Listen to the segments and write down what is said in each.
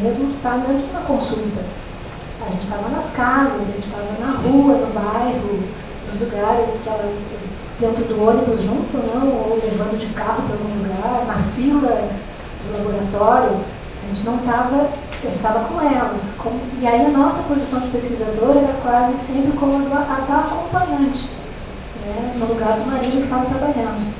mesmo estar dentro de uma consulta. A gente estava nas casas, a gente estava na rua, no bairro, nos lugares, dentro do ônibus junto, não, ou levando de carro para algum lugar, na fila do laboratório. A gente não estava, eu estava com elas. E aí a nossa posição de pesquisadora era quase sempre como a da acompanhante, né, no lugar do marido que estava trabalhando.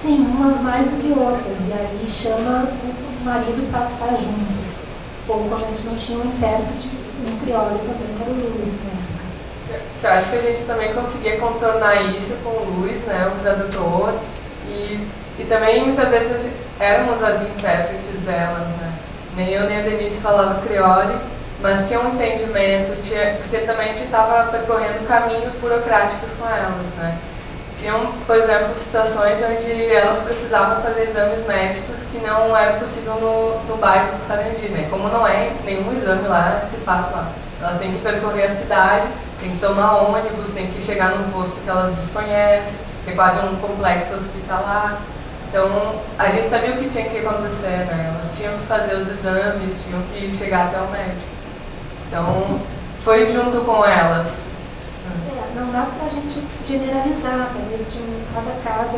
Sim, umas mais do que outras, e aí chama o marido para estar junto. Ou quando a gente não tinha um intérprete, um crioulo também, que era o Luiz, né? Eu acho que a gente também conseguia contornar isso com o Luiz, né, o tradutor, e também muitas vezes éramos as intérpretes delas, né? Nem eu nem a Denise falava crioulo, mas tinha um entendimento, porque também a gente estava percorrendo caminhos burocráticos com elas, né? Tinham, por exemplo, situações onde elas precisavam fazer exames médicos que não era possível no bairro do Sarandi, né? Como não é nenhum exame lá, se faz lá. Elas têm que percorrer a cidade, têm que tomar ônibus, têm que chegar num posto que elas desconhecem, que é quase um complexo hospitalar. Então, a gente sabia o que tinha que acontecer, né? Elas tinham que fazer os exames, tinham que chegar até o médico. Então, foi junto com elas. Não dá para a gente generalizar, talvez de cada caso.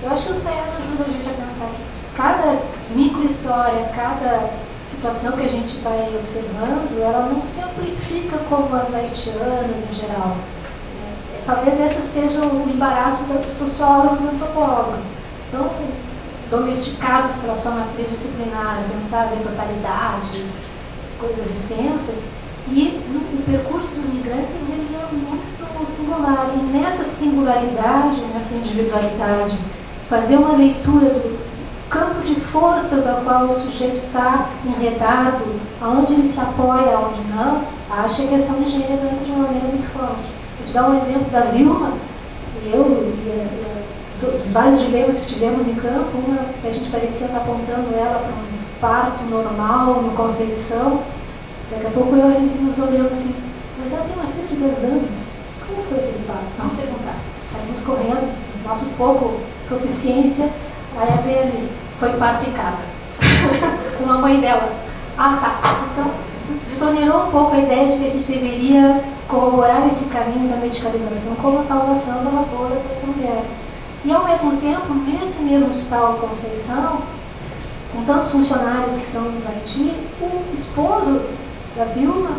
Eu acho que o Sayane ajuda a gente a pensar que cada micro-história, cada situação que a gente vai observando, ela não se amplifica como as haitianas em geral. Talvez esse seja o embaraço do sociólogo e do antropólogo. Então, domesticados pela sua matriz disciplinar, tentar ver totalidades, coisas extensas, e o percurso dos migrantes ele é muito singular, e nessa singularidade, nessa individualidade, fazer uma leitura do campo de forças ao qual o sujeito está enredado, aonde ele se apoia, aonde não, acho que a questão de gênero entra de uma maneira muito forte. Vou te dar um exemplo da Vilma, dos vários dilemas que tivemos em campo, uma que a gente parecia estar apontando ela para um parto normal, no Conceição. Daqui a pouco eu e a Alice nos olhamos assim, mas ela tem uma filha de 10 anos. Como foi aquele parto? Vamos perguntar. Saímos correndo, nosso pouco proficiência, aí a Alice foi parto em casa. Com a mãe dela. Ah, tá. Então, desonerou um pouco a ideia de que a gente deveria corroborar esse caminho da medicalização como a salvação da lavoura dessa mulher. E, ao mesmo tempo, nesse mesmo hospital Conceição, com tantos funcionários que são do Haiti, o esposo da Vilma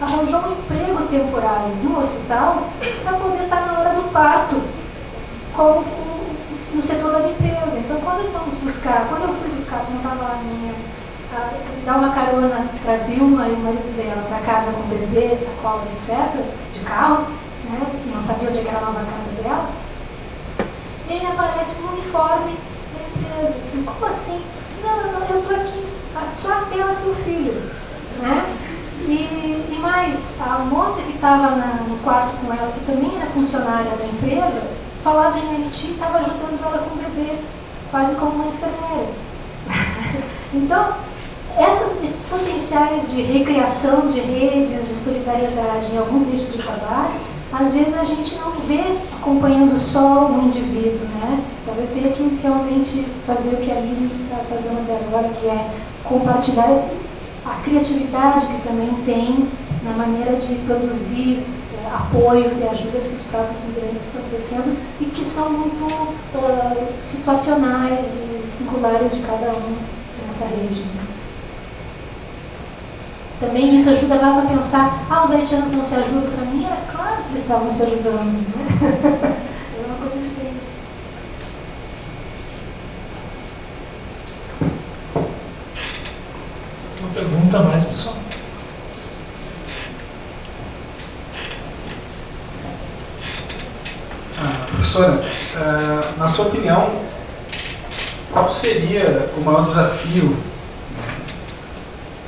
arranjou um emprego temporário no hospital para poder estar na hora do parto, como no setor da limpeza. Então, quando eu fui buscar, quando eu estava lá no momento, dar uma carona para a Vilma e o marido dela para casa com bebê, sacolas, etc., de carro, né, e não sabia onde era a nova casa dela, ele aparece com um uniforme da empresa. Assim, como assim? Não, eu estou aqui, só até ela tem o filho, né? E mais, a moça que estava no quarto com ela, que também era funcionária da empresa, falava em Haiti e estava ajudando ela com o bebê, quase como uma enfermeira. Então, esses potenciais de recriação de redes, de solidariedade em alguns nichos de trabalho, às vezes a gente não vê acompanhando só o indivíduo, né? Talvez tenha que realmente fazer o que a Lise está fazendo até agora, que é compartilhar a criatividade que também tem na maneira de produzir apoios e ajudas que os próprios migrantes estão oferecendo e que são muito situacionais e singulares de cada um nessa rede. Também isso ajuda a pensar, os haitianos não se ajudam. Para mim era claro que eles estavam se ajudando, né? É uma coisa diferente. Uma pergunta mais, pessoal? Professora, na sua opinião, qual seria o maior desafio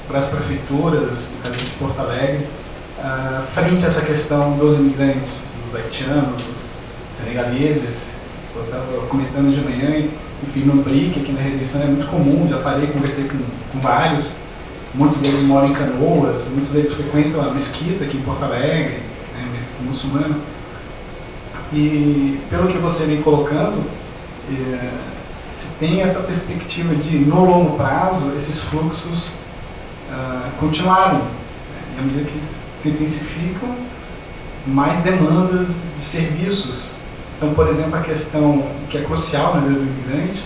para as prefeituras, no caso de Porto Alegre, frente a essa questão dos imigrantes, dos haitianos, dos senegaleses? Eu estava comentando de manhã, enfim, no BRIC, aqui na redenção, é muito comum, já parei, conversei com vários, muitos deles moram em Canoas, muitos deles frequentam a mesquita aqui em Porto Alegre, né, mesquita muçulmana. E pelo que você vem colocando, se tem essa perspectiva de, no longo prazo, esses fluxos continuarem. E à medida que se intensificam, mais demandas de serviços. Então, por exemplo, a questão que é crucial na vida do imigrante,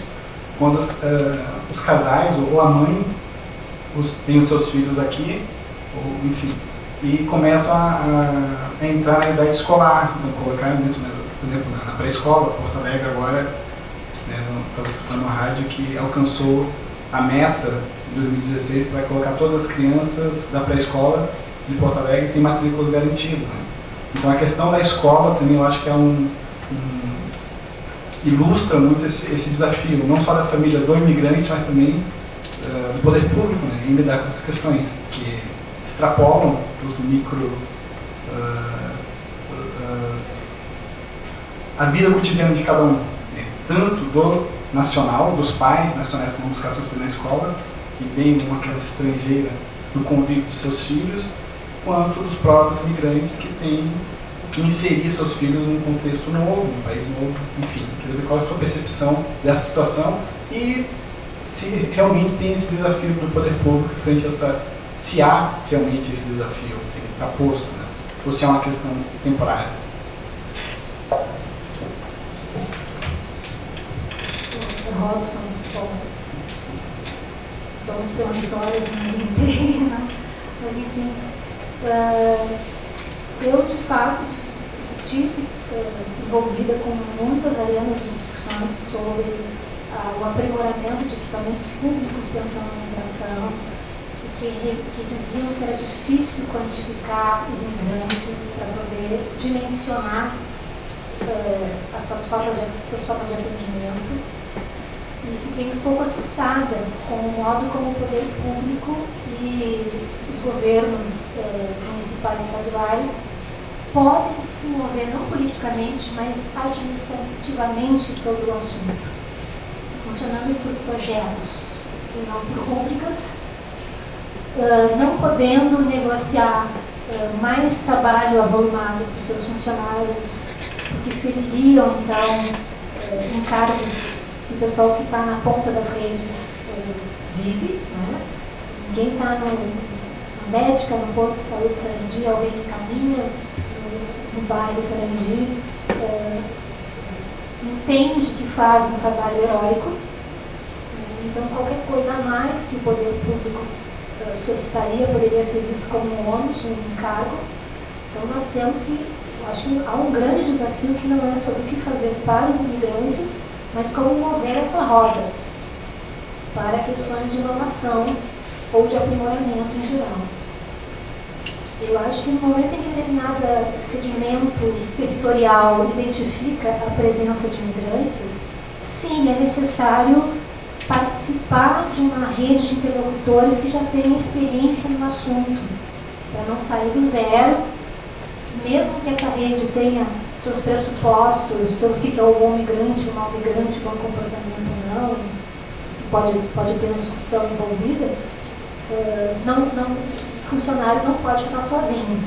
quando os casais ou a mãe tem os seus filhos aqui, ou, enfim, e começam a entrar na idade escolar, colocar mesmo, por exemplo, na pré-escola. Porto Alegre agora, está escutando uma rádio que alcançou a meta em 2016 para colocar todas as crianças da pré-escola de Porto Alegre tem matrícula garantida. Né? Então a questão da escola também eu acho que ilustra muito esse desafio, não só da família do imigrante, mas também do poder público, né, em lidar com essas questões, que extrapolam os a vida cotidiana de cada um, né, tanto do nacional, dos pais nacionais que vão buscar seus filhos na escola, e bem aquela estrangeira no convívio dos seus filhos, quanto dos próprios imigrantes que têm que inserir seus filhos num contexto novo, num país novo, enfim. Quer dizer, qual é a sua percepção dessa situação e se realmente tem esse desafio do poder público frente a se há realmente esse desafio, se ele está posto, né? Ou se é uma questão temporária. Robson, bom, dons perguntórios no inteiro, né? Mas enfim, eu de fato estive envolvida com muitas arenas de discussões sobre o aprimoramento de equipamentos públicos pensando na migração, que diziam que era difícil quantificar os imigrantes para poder dimensionar as suas formas de atendimento. E fiquei um pouco assustada com o modo como o poder público e os governos municipais e estaduais podem se mover, não politicamente, mas administrativamente sobre o assunto, funcionando por projetos e não por rúbricas, não podendo negociar mais trabalho avolumado para os seus funcionários, porque feririam, então, encargos que o pessoal que está na ponta das redes vive, né? Ninguém está na médica, no posto de saúde Sarandi, alguém que caminha no bairro Sarandi, entende que faz um trabalho heróico, então qualquer coisa a mais que o poder público solicitaria poderia ser visto como um ônus, um encargo. Então nós temos que, acho que há um grande desafio que não é sobre o que fazer para os imigrantes, mas como mover essa roda para questões de inovação ou de aprimoramento em geral. Eu acho que no momento em que determinado segmento territorial identifica a presença de imigrantes, sim, é necessário participar de uma rede de interlocutores que já tenham experiência no assunto, para não sair do zero, mesmo que essa rede tenha seus pressupostos sobre o que é o bom migrante, o mau migrante, o bom comportamento ou não, pode ter uma discussão envolvida, o funcionário não pode ficar sozinho.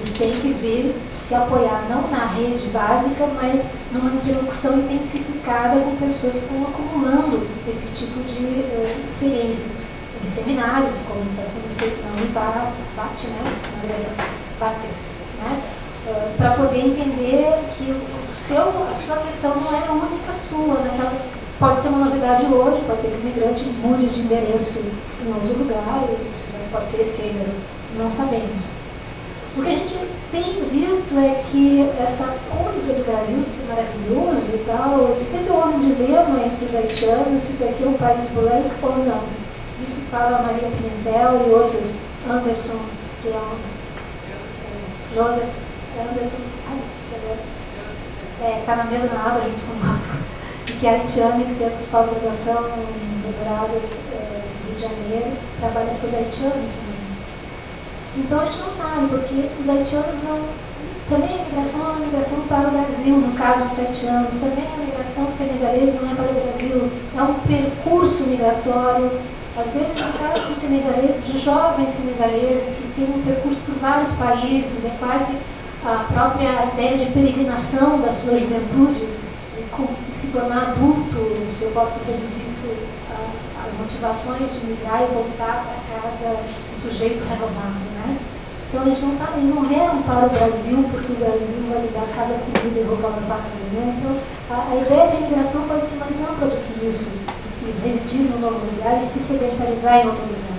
Ele tem que vir se apoiar não na rede básica, mas numa interlocução intensificada com pessoas que estão acumulando esse tipo de experiência. Em seminários, como está sendo feito na Unibate, né? Para poder entender que a sua questão não é a única sua, né? Pode ser uma novidade hoje, pode ser que o imigrante mude de endereço em outro lugar, pode ser efêmero, não sabemos. O que a gente tem visto é que essa coisa do Brasil ser maravilhoso e tal, sempre houve um dilema entre os haitianos, se isso aqui é um país branco ou não. Isso fala a Maria Pimentel e outros, Anderson, que é Joseph Anderson, está na mesma aula junto conosco, e que é haitiano e que fez pós-graduação em doutorado no Rio de Janeiro, trabalha sobre haitianos também. Então a gente não sabe, porque os haitianos não... Também a migração é uma migração para o Brasil, no caso dos haitianos, também a migração senegalesa não é para o Brasil, é um percurso migratório. Às vezes, no caso dos senegaleses, de jovens senegaleses que têm um percurso por vários países, é quase a própria ideia de peregrinação da sua juventude, se tornar adulto, se eu posso reduzir isso às motivações de migrar e voltar para casa do sujeito renovado, né? Então a gente não sabe, eles não vieram para o Brasil porque o Brasil vai lhe dar casa, comida e roupa lavada, né? Então a ideia da imigração pode ser mais ampla do que isso, do que residir no novo lugar e se sedentarizar em outro lugar.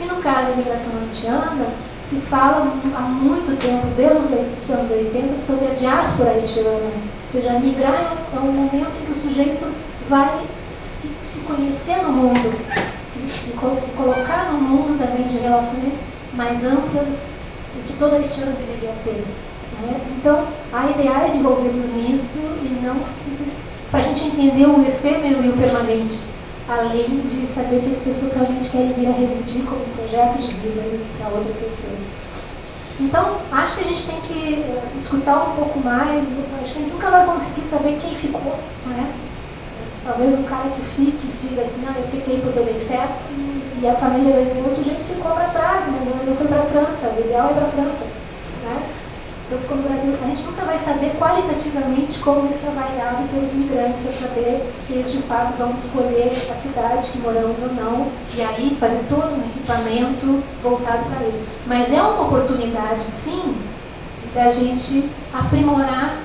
E no caso da imigração haitiana, se fala há muito tempo, desde os anos 80, sobre a diáspora haitiana. Ou seja, migrar é um momento em que o sujeito vai se conhecer no mundo, se colocar no mundo também de relações mais amplas e que todo haitiano deveria ter. Né? Então, há ideais envolvidos nisso e não para a gente entender o efêmero e o permanente, além de saber se as pessoas realmente querem vir a residir como um projeto de vida para outras pessoas. Então, acho que a gente tem que escutar um pouco mais, acho que a gente nunca vai conseguir saber quem ficou, né? Talvez um cara que fique diga assim, eu fiquei porque eu dei certo, e a família vai dizer, o sujeito ficou para trás, né? Ele não foi para a França, o ideal é para a França. Né? Então, como Brasil, a gente nunca vai saber qualitativamente como isso é avaliado pelos migrantes, para saber se eles de fato vão escolher a cidade que moramos ou não, e aí fazer todo um equipamento voltado para isso. Mas é uma oportunidade, sim, da gente aprimorar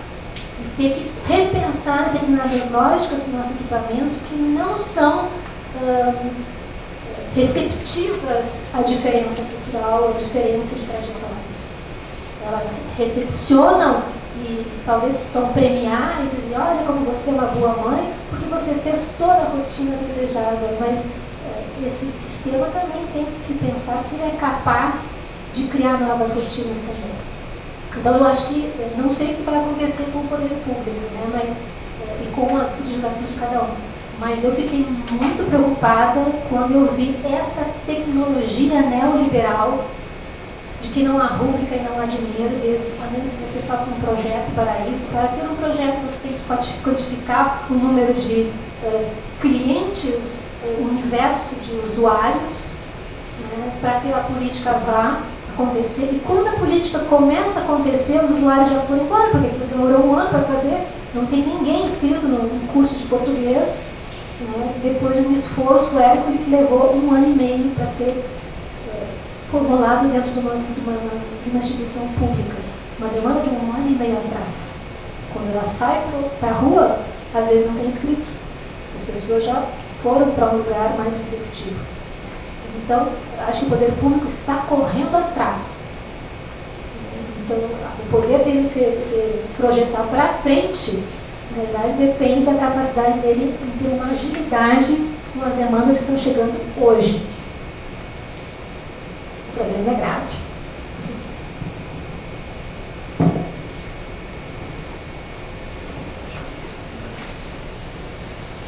e ter que repensar determinadas lógicas do nosso equipamento que não são receptivas à diferença cultural, à diferença de trajetórias. Elas recepcionam e talvez vão premiar e dizer, olha como você é uma boa mãe, porque você fez toda a rotina desejável, mas esse sistema também tem que se pensar se ele é capaz de criar novas rotinas também. Então eu acho que, não sei o que vai acontecer com o poder público, né, mas, e com os desafios de cada um, mas eu fiquei muito preocupada quando eu vi essa tecnologia neoliberal de que não há rúbrica e não há dinheiro, a menos que você faça um projeto para isso. Para ter um projeto você tem que quantificar o número de clientes, o universo de usuários, né, para que a política vá acontecer. E quando a política começa a acontecer, os usuários já foram embora, porque demorou um ano para fazer, não tem ninguém inscrito no curso de português, né, depois de um esforço hércules que levou 1 ano e meio para ser formulado dentro de uma instituição pública. Uma demanda de 1 ano e meio atrás. Quando ela sai para a rua, às vezes não tem inscrito. As pessoas já foram para um lugar mais executivo. Então, acho que o poder público está correndo atrás. Então, o poder dele se projetar para frente, na verdade, depende da capacidade dele em ter uma agilidade com as demandas que estão chegando hoje. O problema é grave.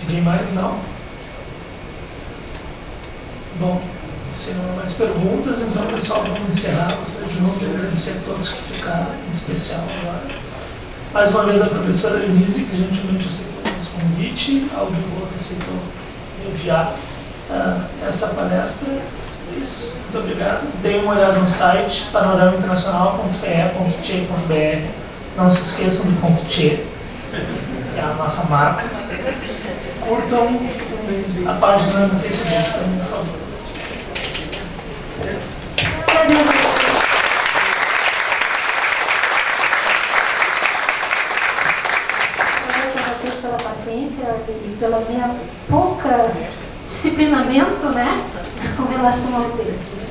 Ninguém mais? Não? Bom, se não há mais perguntas, então, pessoal, vamos encerrar. Gostaria de novo de agradecer a todos que ficaram, em especial agora. Mais uma vez a professora Denise, que gentilmente aceitou o nosso convite, ao Vivo que aceitou enviar essa palestra. Isso, muito obrigado. Deem uma olhada no site panoramainternacional.fe.che.br. Não se esqueçam do .che, que é a nossa marca. Curtam a página no Facebook também, por favor. Agradeço a vocês pela paciência e pela minha pouca disciplinamento, né, com relação ao tempo.